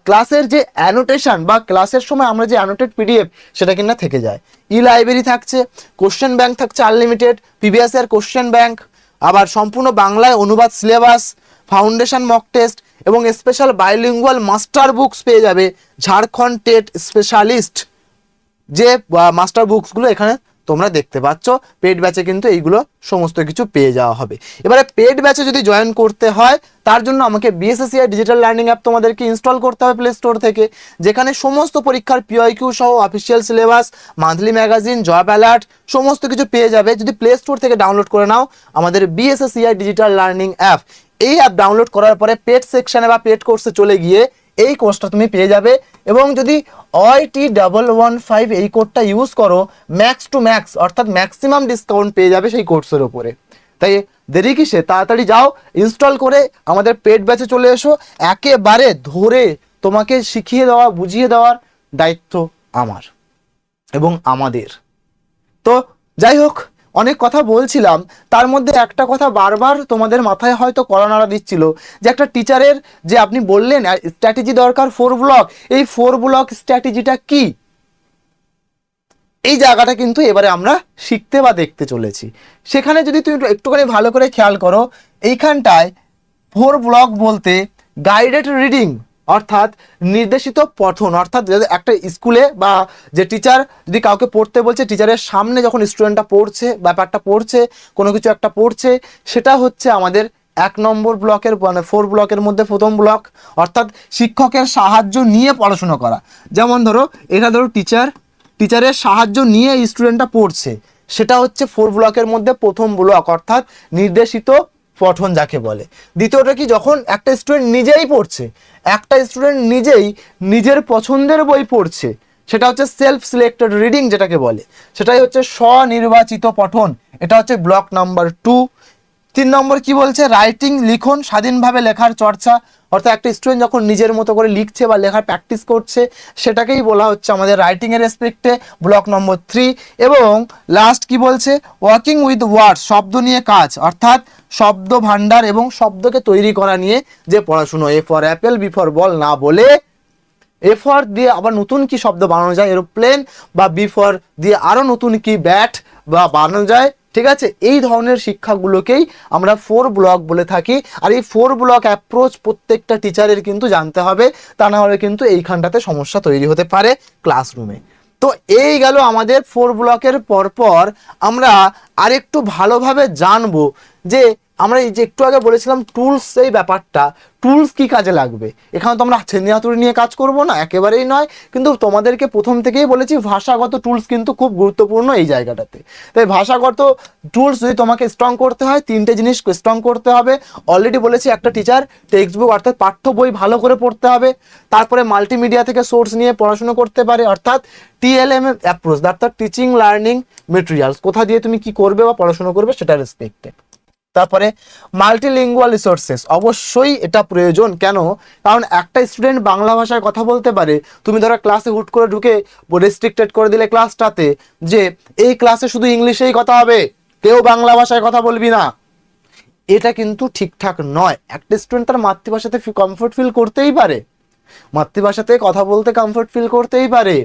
ক্লাসের যে অ্যানোটেশন বা ক্লাসের সময় আমরা যে অ্যানোটেড পিডিএফ সেটা কিনা থেকে যায়, ই লাইব্রেরি থাকছে, কোশ্চেন ব্যাংক থাকছে unlimited, previous year question bank, আবার সম্পূর্ণ বাংলায় অনুবাদ সিলেবাস, ফাউন্ডেশন মক টেস্ট এবং স্পেশাল বাইলিঙ্গুয়াল মাস্টার বুকস পেয়ে যাবে ঝাড়খণ্ড টেট স্পেশালিস্ট যে মাস্টার বুকসগুলো এখানে তোমরা দেখতে পাচ্ছ পেড ব্যাচে কিন্তু এইগুলো সমস্ত কিছু পেয়ে যাওয়া হবে। এবারে পেড ব্যাচে যদি জয়েন করতে হয় তার জন্য আমাকে বিএসএসসিআই ডিজিটাল লার্নিং অ্যাপ তোমাদেরকে ইনস্টল করতে হবে প্লে স্টোর থেকে, যেখানে সমস্ত পরীক্ষার পিওআইকিউ সহ official syllabus, monthly magazine, job alert সমস্ত কিছু পেয়ে যাবে যদি প্লে স্টোর থেকে ডাউনলোড করে নাও আমাদের বিএসএসসিআই ডিজিটাল লার্নিং অ্যাপ। এই অ্যাপ ডাউনলোড করার পরে পেড সেকশনে বা পেড কোর্সে চলে গিয়ে এই কোর্সটা তুমি পেয়ে যাবে, এবং যদি OIT115 এই কোডটা ইউজ করো ম্যাক্স টু ম্যাক্স অর্থাৎ ম্যাক্সিমাম ডিসকাউন্ট পেয়ে যাবে সেই কোর্সের ওপরে। তাই দেরি কিসে, তাড়াতাড়ি যাও ইনস্টল করে আমাদের পেড ব্যাচে চলে এসো। একেবারে ধরে তোমাকে শিখিয়ে দেওয়া বুঝিয়ে দেওয়ার দায়িত্ব আমার এবং আমাদের। তো যাই হোক, অনেক কথা বলছিলাম, তার মধ্যে একটা কথা বারবার তোমাদের মাথায় হয়তো কড়া নাড়া দিচ্ছিল যে একটা টিচারের যে আপনি বললেন স্ট্র্যাটেজি দরকার 4 ব্লক, এই 4 ব্লক স্ট্র্যাটেজিটা কি, এই জায়গাটা কিন্তু এবারে আমরা শিখতে বা দেখতে চলেছি। সেখানে যদি তুমি একটুখানি ভালো করে খেয়াল করো, এইখানটায় 4 ব্লক বলতে গাইডেড রিডিং অর্থাৎ নির্দেশিত পঠন, অর্থাৎ একটা স্কুলে বা যে টিচার যদি কাউকে পড়তে বলছে, টিচারের সামনে যখন স্টুডেন্টটা পড়ছে, ব্যাপারটা পড়ছে, কোনো কিছু একটা পড়ছে, সেটা হচ্ছে আমাদের 1 নম্বর ব্লকের মানে 4 ব্লকের মধ্যে প্রথম ব্লক, অর্থাৎ শিক্ষকের সাহায্য নিয়ে পড়াশোনা করা। যেমন ধরো এটা ধরো টিচারের সাহায্য নিয়ে স্টুডেন্টটা পড়ছে, সেটা হচ্ছে 4 ব্লকের মধ্যে প্রথম ব্লক, অর্থাৎ নির্দেশিত পঠন যাকে বলে। দ্বিতীয়টা কি, যখন একটা স্টুডেন্ট নিজেই পড়ছে, একটা স্টুডেন্ট নিজেই নিজের পছন্দের বই পড়ছে, সেটা হচ্ছে সেলফ সিলেক্টেড রিডিং যেটাকে বলে, সেটাই হচ্ছে স্বনির্বাচিত পঠন, এটা হচ্ছে ব্লক নাম্বার 2। 3 নম্বর কি বলছে, রাইটিং লিখন, স্বাধীনভাবে লেখার চর্চা, অর্থাৎ একটা স্টুডেন্ট যখন নিজের মতো করে লিখছে বা লেখার প্র্যাকটিস করছে, সেটাকেই বলা হচ্ছে আমাদের রাইটিংয়ের রেসপেক্টে ব্লক নম্বর 3। এবং লাস্ট কি বলছে, ওয়ার্কিং উইথ ওয়ার্ডস, শব্দ নিয়ে কাজ, অর্থাৎ শব্দ ভাণ্ডার এবং শব্দকে তৈরি করা নিয়ে যে পড়াশুনো। A for apple, B for ball না বলে এ ফর দিয়ে আবার নতুন কি শব্দ বানানো যায় এরোপ্লেন, বা বি ফর দিয়ে আরো নতুন কি ব্যাট বা বানানো যায়, ঠিক আছে। এই ধরনের শিক্ষাগুলোকেই আমরা 4 ব্লক বলে থাকি। আর এই 4 ব্লক অ্যাপ্রোচ প্রত্যেকটা টিচারের কিন্তু জানতে হবে, তা না হলে কিন্তু এইখানটাতে সমস্যা তৈরি হতে পারে ক্লাসরুমে। তো এই গেল আমাদের 4 ব্লকের পরপর আমরা আরেকটু ভালোভাবে জানবো যে আমরা এই যে একটু আগে বলেছিলাম টুলস, এই ব্যাপারটা টুলস কি কাজে লাগবে। এখানে তো আমরা ছেঁড়ি হাতুড়ি নিয়ে কাজ করব না, একেবারেই নয়, কিন্তু তোমাদেরকে প্রথম থেকেই বলেছি ভাষাগত টুলস কিন্তু খুব গুরুত্বপূর্ণ এই জায়গাটাতে। তাই ভাষাগত টুলস যদি তোমাকে স্ট্রং করতে হয়, 3টে জিনিস স্ট্রং করতে হবে। অলরেডি বলেছি একটা টিচার টেক্সট বুক অর্থাৎ পাঠ্য বই ভালো করে পড়তে হবে, তারপরে মাল্টিমিডিয়া থেকে সোর্স নিয়ে পড়াশোনা করতে পারে, অর্থাৎ TLM অ্যাপ্রোচ, অর্থাৎ টিচিং লার্নিং মেটেরিয়ালস, কোথা দিয়ে তুমি কি করবে বা পড়াশোনা করবে সেটা রেসপেক্টে। তারপরে মাল্টিলিঙ্গুয়াল রিসোর্সেস, অবশ্যই এটা প্রয়োজন। কেন? কারণ একটা স্টুডেন্ট বাংলা ভাষায় কথা বলতে পারে, তুমি ধরো ক্লাসে হুট করে ঢুকে রেস্ট্রিক্টেড করে দিলে ক্লাসটাতে যে এই ক্লাসে শুধু ইংলিশেই কথা হবে, কেউ বাংলা ভাষায় কথা বলবি না, এটা কিন্তু ঠিকঠাক নয়। একটা স্টুডেন্ট তার মাতৃভাষাতে কমফোর্ট ফিল করতেই পারে, মাতৃভাষাতে কথা বলতে কমফোর্ট ফিল করতেই পারে,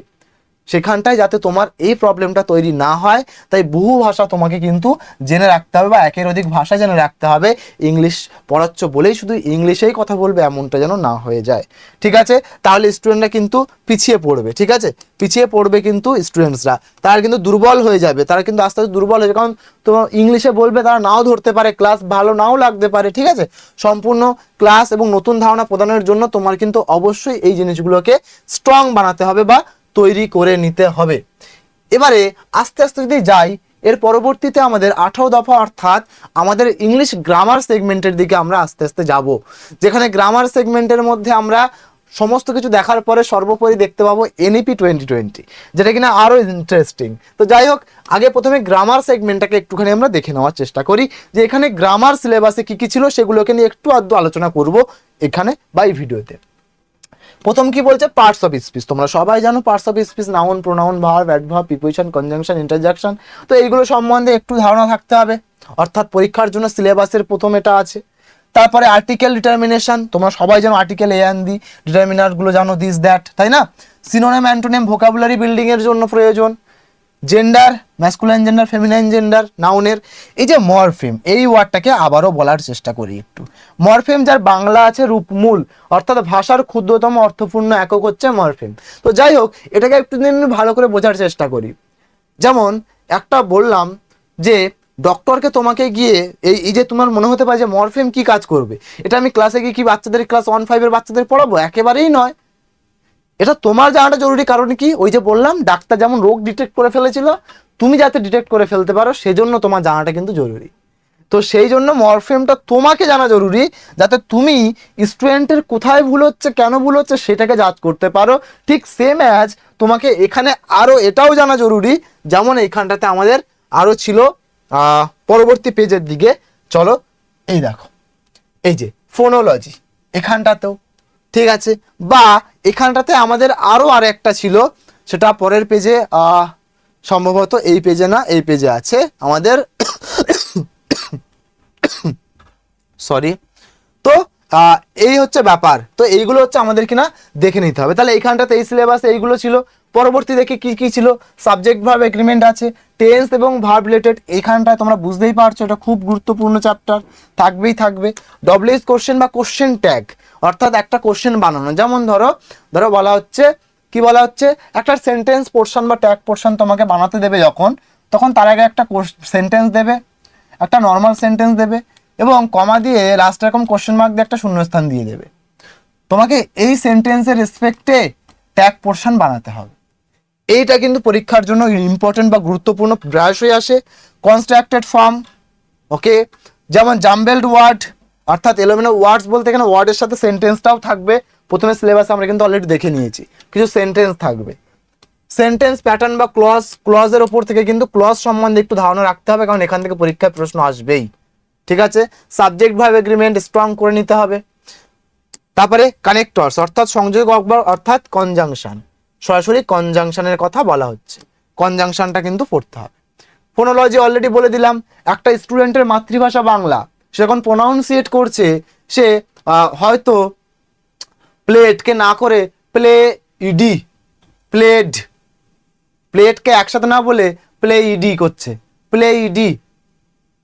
সেখানটায় যাতে তোমার এই প্রবলেমটা তৈরি না হয়, তাই বহু ভাষা তোমাকে কিন্তু জেনে রাখতে হবে বা একের অধিক ভাষা জেনে রাখতে হবে। ইংলিশ পড়াচ্ছ বলেই শুধু ইংলিশেই কথা বলবে এমনটা যেন না হয়ে যায়, ঠিক আছে। তাহলে স্টুডেন্টরা কিন্তু পিছিয়ে পড়বে, ঠিক আছে, পিছিয়ে পড়বে কিন্তু স্টুডেন্টসরা, তারা কিন্তু দুর্বল হয়ে যাবে, তারা কিন্তু আস্তে আস্তে দুর্বল হয়ে যাবে। কারণ তোমার ইংলিশে বলবে তারা নাও ধরতে পারে, ক্লাস ভালো নাও লাগতে পারে, ঠিক আছে। সম্পূর্ণ ক্লাস এবং নতুন ধারণা প্রদানের জন্য তোমার কিন্তু অবশ্যই এই জিনিসগুলোকে স্ট্রং বানাতে হবে বা তৈরি করে নিতে হবে। এবারে আস্তে আস্তে যদি যাই, এর পরবর্তীতে আমাদের 18 দফা অর্থাৎ আমাদের ইংলিশ গ্রামার সেগমেন্টের দিকে আমরা আস্তে আস্তে যাব, যেখানে গ্রামার সেগমেন্টের মধ্যে আমরা সমস্ত কিছু দেখার পরে সর্বোপরি দেখতে পাবো NEP 2020, যেটা কিনা আরো ইন্টারেস্টিং। তো যাই হোক, আগে প্রথমে গ্রামার সেগমেন্টটাকে একটুখানি আমরা দেখে নেওয়ার চেষ্টা করি যে এখানে গ্রামার সিলেবাসে কি কি ছিল, সেগুলোকে নিয়ে একটু আধটু আলোচনা করব এখানে বা এই ভিডিওতে। প্রথম কি বলছে, পার্টস অফ স্পিচ। তোমরা সবাই জানো parts of speech, noun, pronoun, verb, adverb, preposition, conjunction, interjection. তো এইগুলো সম্বন্ধে একটু ধারণা থাকতে হবে, অর্থাৎ পরীক্ষার জন্য সিলেবাসের প্রথম এটা আছে। তারপরে আর্টিকেল ডিটারমিনেশন, তোমরা সবাই জানো article a and the, determiner গুলো জানো দিস দ্যাট, তাই না। সিনোনিম, অ্যান্টোনিম, ভোকাবুলারি বিল্ডিং এর জন্য প্রয়োজন। Gender, masculine gender, feminine gender, নাউনের। এই যে মরফেম, এই ওয়ার্ডটাকে আবারও বলার চেষ্টা করি একটু। মরফেম যার বাংলা আছে রূপমূল, অর্থাৎ ভাষার ক্ষুদ্রতম অর্থপূর্ণ একক হচ্ছে মরফেম। তো যাই হোক, এটাকে একটু দিন ভালো করে বোঝার চেষ্টা করি যেমন একটা বললাম যে ডক্টরকে তোমাকে গিয়ে এই যে তোমার মনে হতে পারে যে মরফিম কি কাজ করবে, এটা আমি ক্লাসে গিয়ে কি বাচ্চাদের ক্লাস 1-5 বাচ্চাদের পড়াবো? একেবারেই নয়। এটা তোমার জানাটা জরুরি, কারণ কি ওই যে বললাম ডাক্তার যেমন রোগ ডিটেক্ট করে ফেলেছিল, তুমি যাতে ডিটেক্ট করে ফেলতে পারো সেজন্য তোমার জানাটা কিন্তু জরুরি। তো সেই জন্য মরফিমটা তোমাকে জানা জরুরি, যাতে তুমি স্টুডেন্টের কোথায় ভুল হচ্ছে, কেন ভুল হচ্ছে সেটাকে জাজ করতে পারো। ঠিক সেম অ্যাজ তোমাকে এখানে আরও এটাও জানা জরুরি, যেমন এইখানটাতে আমাদের আরও ছিল পরবর্তী পেজের দিকে চলো, এই দেখো এই যে ফোনোলজি এখানটাতেও, ঠিক আছে, বা এখানটাতে আমাদের আরও একটা ছিল, সেটা পরের পেজে সম্ভবত এই পেজে না, এই পেজে আছে আমাদের সরি। তো এই হচ্ছে ব্যাপার। তো এইগুলো হচ্ছে আমাদের কিনা দেখে নিতে হবে। তাহলে এইখানটাতে এই সিলেবাস এইগুলো ছিল। পরবর্তী দেখে কি কি ছিল, সাবজেক্ট ভার্ব এগ্রিমেন্ট আছে, টেন্স এবং ভার্ব রিলেটেড। এইখানটায় তোমরা বুঝতেই পারছো এটা খুব গুরুত্বপূর্ণ চ্যাপ্টার, থাকবেই থাকবে। ডব্লিউএইচ কোশ্চেন বা কোশ্চেন ট্যাগ, অর্থাৎ একটা কোশ্চেন বানানো। যেমন ধরো বলা হচ্ছে কি বলা হচ্ছে, একটা সেন্টেন্স পোর্শন বা ট্যাগ পোর্শন তোমাকে বানাতে দেবে যখন, তখন তার আগে একটা সেন্টেন্স দেবে, একটা নর্মাল সেন্টেন্স দেবে, এবং কমা দিয়ে লাস্ট এরকম কোশ্চেন মার্ক দিয়ে একটা শূন্যস্থান দিয়ে দেবে। তোমাকে এই সেন্টেন্সের রেসপেক্টে ট্যাগ পোর্শন বানাতে হবে। এইটা কিন্তু পরীক্ষার জন্য ইম্পর্টেন্ট বা গুরুত্বপূর্ণ প্রায়শই আসে। কনস্ট্রাক্টেড ফর্ম, ওকে, যেমন জাম্বেলড ওয়ার্ড, অর্থাৎ এলোমেলো ওয়ার্ডস বলতে এখানে ওয়ার্ডের সাথে সেন্টেন্সটাও থাকবে। প্রথমে সিলেবাসে আমরা কিন্তু অলরেডি দেখে নিয়েছি, কিছু সেন্টেন্স থাকবে। সেন্টেন্স প্যাটার্ন বা ক্লজের ওপর থেকে কিন্তু ক্লজ সম্বন্ধে একটু ধারণা রাখতে হবে, কারণ এখান থেকে পরীক্ষায় প্রশ্ন আসবেই, ঠিক আছে। সাবজেক্ট ভার্ব এগ্রিমেন্ট স্ট্রং করে নিতে হবে। তারপরে কানেক্টরস, অর্থাৎ সংযোজক অর্থাৎ কনজাংশন, সরাসরি কনজাংশনের কথা বলা হচ্ছে, কনজাংশনটা কিন্তু পড়তে হবে। ফোনোলজি অলরেডি বলে দিলাম, একটা স্টুডেন্টের মাতৃভাষা বাংলা, সে যখন প্রোনাউন্সিয়েট করছে, সে হয়তো প্লেটকে না করে প্লে ইডি, প্লেড, প্লেটকে একসাথে না বলে প্লে ইডি করছে, প্লে ইডি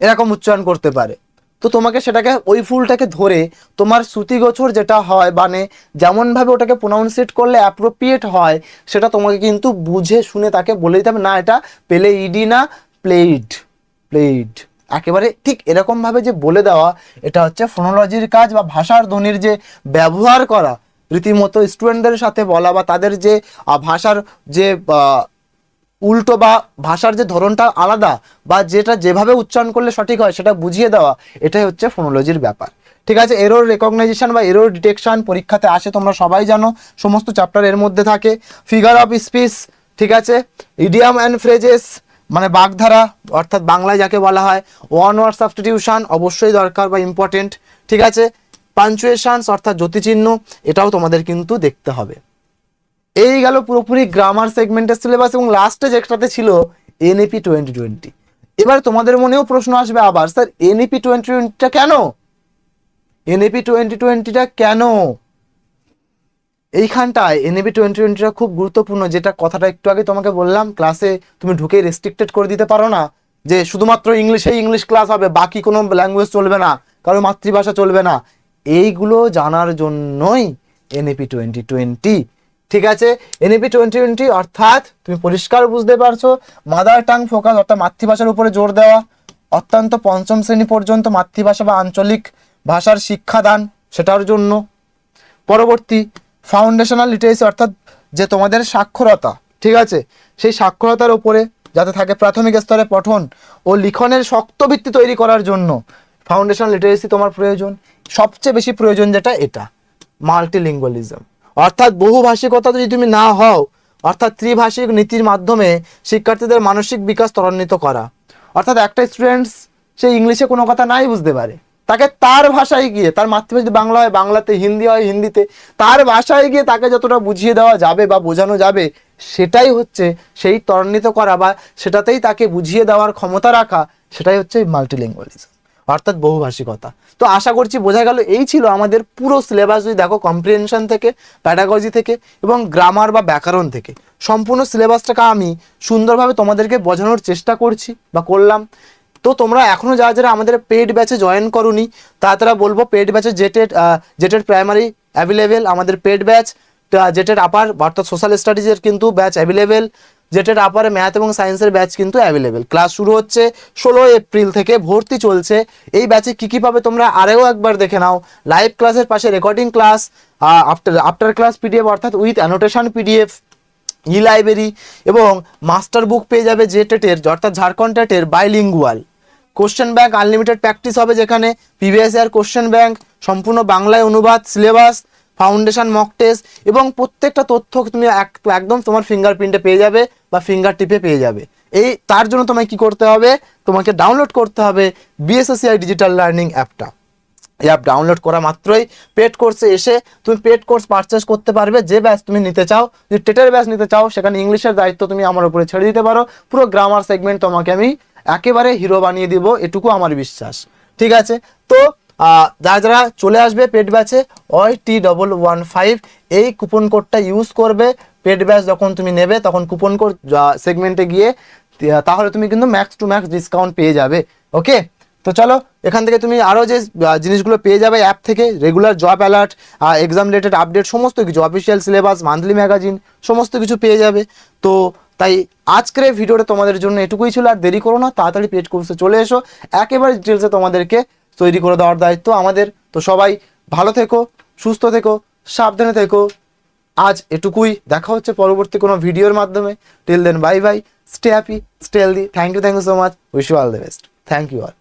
এরকম উচ্চারণ করতে পারে। তো তোমাকে সেটাকে ওই ফুলটাকে ধরে তোমার শ্রুতিগোচর যেটা হয়, মানে যেমনভাবে ওটাকে প্রোনাউন্সিয়েট করলে অ্যাপ্রোপ্রিয়েট হয়, সেটা তোমাকে কিন্তু বুঝে শুনে তাকে বলে দিতে হবে, না এটা প্লে ইডি না প্লেইড, প্লেইড, একেবারে ঠিক এরকমভাবে যে বলে দেওয়া, এটা হচ্ছে ফোনোলজির কাজ, বা ভাষার ধ্বনির যে ব্যবহার করা, রীতিমতো স্টুডেন্টদের সাথে বলা, বা তাদের যে ভাষার যে উল্টো বা ভাষার যে ধরনটা আলাদা, বা যেটা যেভাবে উচ্চারণ করলে সঠিক হয় সেটা বুঝিয়ে দেওয়া, এটাই হচ্ছে ফোনোলজির ব্যাপার, ঠিক আছে। এরর রেকগনাইজেশন বা এরর ডিটেকশন পরীক্ষাতে আসে, তোমরা সবাই জানো, সমস্ত চ্যাপ্টার এর মধ্যে থাকে। ফিগার অফ স্পিচ, ঠিক আছে। ইডিয়াম অ্যান্ড ফ্রেজেস, মানে বাগধারা, অর্থাৎ বাংলায় যাকে বলা হয়। ওয়ান ওয়ার্ড সাবস্টিটিউশন অবশ্যই দরকার বা ইম্পর্টেন্ট, ঠিক আছে। পাঞ্চুয়েশনস, অর্থাৎ জ্যোতিচিহ্ন, এটাও তোমাদের কিন্তু দেখতে হবে। এই গেল পুরোপুরি গ্রামার সেগমেন্টের সিলেবাস, এবং লাস্টে যেটাতে ছিল এনইপি 2020। এবার তোমাদের মনেও প্রশ্ন আসবে আবার, স্যার এনইপি 2020টা কেন, এনইপি 2020টা কেন? এইখানটায় এনইপি 2020টা খুব গুরুত্বপূর্ণ, যেটা কথাটা একটু আগে তোমাকে বললাম, ক্লাসে তুমি ঢুকেই রেস্ট্রিক্টেড করে দিতে পারো না যে শুধুমাত্র ইংলিশেই ইংলিশ ক্লাস হবে, বাকি কোনো ল্যাঙ্গুয়েজ চলবে না, কারো মাতৃভাষা চলবে না। এইগুলো জানার জন্যই এনইপি 2020, ঠিক আছে। এনইপি 2020 অর্থাৎ তুমি পরিষ্কার বুঝতে পারছো, মাদার টাং ফোকাস, অর্থাৎ মাতৃভাষার উপরে জোর দেওয়া, অত্যন্ত পঞ্চম শ্রেণী পর্যন্ত মাতৃভাষা বা আঞ্চলিক ভাষার শিক্ষাদান, সেটার জন্য। পরবর্তী ফাউন্ডেশনাল লিটারেসি, অর্থাৎ যে তোমাদের সাক্ষরতা, ঠিক আছে, সেই সাক্ষরতার উপরে যাতে থাকে, প্রাথমিক স্তরে পঠন ও লিখনের শক্ত ভিত্তি তৈরি করার জন্য ফাউন্ডেশনাল লিটারেসি তোমার প্রয়োজন। সবচেয়ে বেশি প্রয়োজন যেটা, এটা মাল্টিলিঙ্গুয়ালিজম, অর্থাৎ বহুভাষিকতা যদি তুমি না হও, অর্থাৎ ত্রিভাষিক নীতির মাধ্যমে শিক্ষার্থীদের মানসিক বিকাশ ত্বরান্বিত করা। অর্থাৎ একটা স্টুডেন্টস সে ইংলিশে কোনো কথা নাই বুঝতে পারে, তাকে তার ভাষায় গিয়ে, তার মাতৃভাষা যদি বাংলা হয় বাংলাতে, হিন্দি হয় হিন্দিতে, তার ভাষায় গিয়ে তাকে যতটা বুঝিয়ে দেওয়া যাবে বা বোঝানো যাবে, সেটাই হচ্ছে সেই ত্বরান্বিত করা, বা সেটাতেই তাকে বুঝিয়ে দেওয়ার ক্ষমতা রাখা, সেটাই হচ্ছে মাল্টিলিঙ্গুয়ালিজম, অর্থাৎ বহুভাষিকতা। তো আশা করছি বোঝা গেল। এই ছিল আমাদের পুরো সিলেবাস, যদি দেখো কম্প্রিহেনশন থেকে, প্যাডাগজি থেকে, এবং গ্রামার বা ব্যাকরণ থেকে, সম্পূর্ণ সিলেবাসটাকে আমি সুন্দরভাবে তোমাদেরকে বোঝানোর চেষ্টা করছি বা করলাম। তো তোমরা এখনও যারা যারা আমাদের পেড ব্যাচে জয়েন করোনি, তারা বলবো পেড ব্যাচে জেটেড প্রাইমারি অ্যাভেলেবেল, আমাদের পেড ব্যাচ জেটেড আপার অর্থাৎ সোশ্যাল স্টাডিজের কিন্তু ব্যাচ অ্যাভেলেবেল, জেটেড আপারে ম্যাথ এবং সায়েন্সের ব্যাচ কিন্তু অ্যাভেলেবেল। ক্লাস শুরু হচ্ছে 16 এপ্রিল থেকে, ভর্তি চলছে। এই ব্যাচে কী পাবে তোমরা আরেও একবার দেখে নাও। লাইভ ক্লাসের পাশে recording class, after class PDF অর্থাৎ with annotation PDF, e library এবং মাস্টার বুক পেয়ে যাবে জেটেটের অর্থাৎ ঝাড়খণ্ড টেটের bilingual. Question bank unlimited practice হবে, যেখানে প্রিভিয়াস ইয়ার কোশ্চেন ব্যাংক, সম্পূর্ণ বাংলায় অনুবাদ, সিলেবাস, ফাউন্ডেশন মক টেস্ট এবং প্রত্যেকটা তথ্য তুমি একদম তোমার ফিঙ্গারপ্রিন্টে পেয়ে যাবে বা ফিঙ্গার টিপে পেয়ে যাবে। এই তার জন্য তোমায় কি করতে হবে, তোমাকে ডাউনলোড করতে হবে বিএসএসসিআই ডিজিটাল লার্নিং অ্যাপটা। এই অ্যাপ ডাউনলোড করা মাত্রই পেড কোর্সে এসে তুমি পেড কোর্স পারচেস করতে পারবে। যে ব্যাচ তুমি নিতে চাও, যদি টেটের ব্যাচ নিতে চাও, সেখানে ইংলিশের দায়িত্ব তুমি আমার উপরে ছেড়ে দিতে পারো। পুরো গ্রামার সেগমেন্ট তোমাকে আমি একেবারে হিরো বানিয়ে দিব, এটুকু আমার বিশ্বাস। ঠিক আছে, তো যারা যারা চলে আসবে পেড ব্যাচে OYT115 এই কুপন কোডটা ইউজ করবে। পেড ব্যাচ যখন তুমি নেবে তখন কুপন কোড সেগমেন্টে গিয়ে তাহলে তুমি কিন্তু ম্যাক্স টু ম্যাক্স ডিসকাউন্ট পেয়ে যাবে। ওকে, তো চলো এখান থেকে তুমি আরও যে জিনিসগুলো পেয়ে যাবে অ্যাপ থেকে, regular job alert, exam related update, সমস্ত কিছু, অফিসিয়াল সিলেবাস, মান্থলি ম্যাগাজিন, সমস্ত কিছু পেয়ে যাবে। তো তাই আজকের এই ভিডিওটা তোমাদের জন্য এটুকুই ছিল। আর দেরি করো না, তাড়াতাড়ি পেড কোর্সে চলে এসো, একেবারে ডিটেলসে তোমাদেরকে তৈরি করে দেওয়ার দায়িত্ব আমাদের। তো সবাই ভালো থেকো, সুস্থ থেকো, সাবধানে থেকো। আজ এটুকুই, দেখা হচ্ছে পরবর্তী কোনো ভিডিওর মাধ্যমে। Till then bye bye, stay happy, stay healthy. Thank you so much, wish you all the best. Thank you all.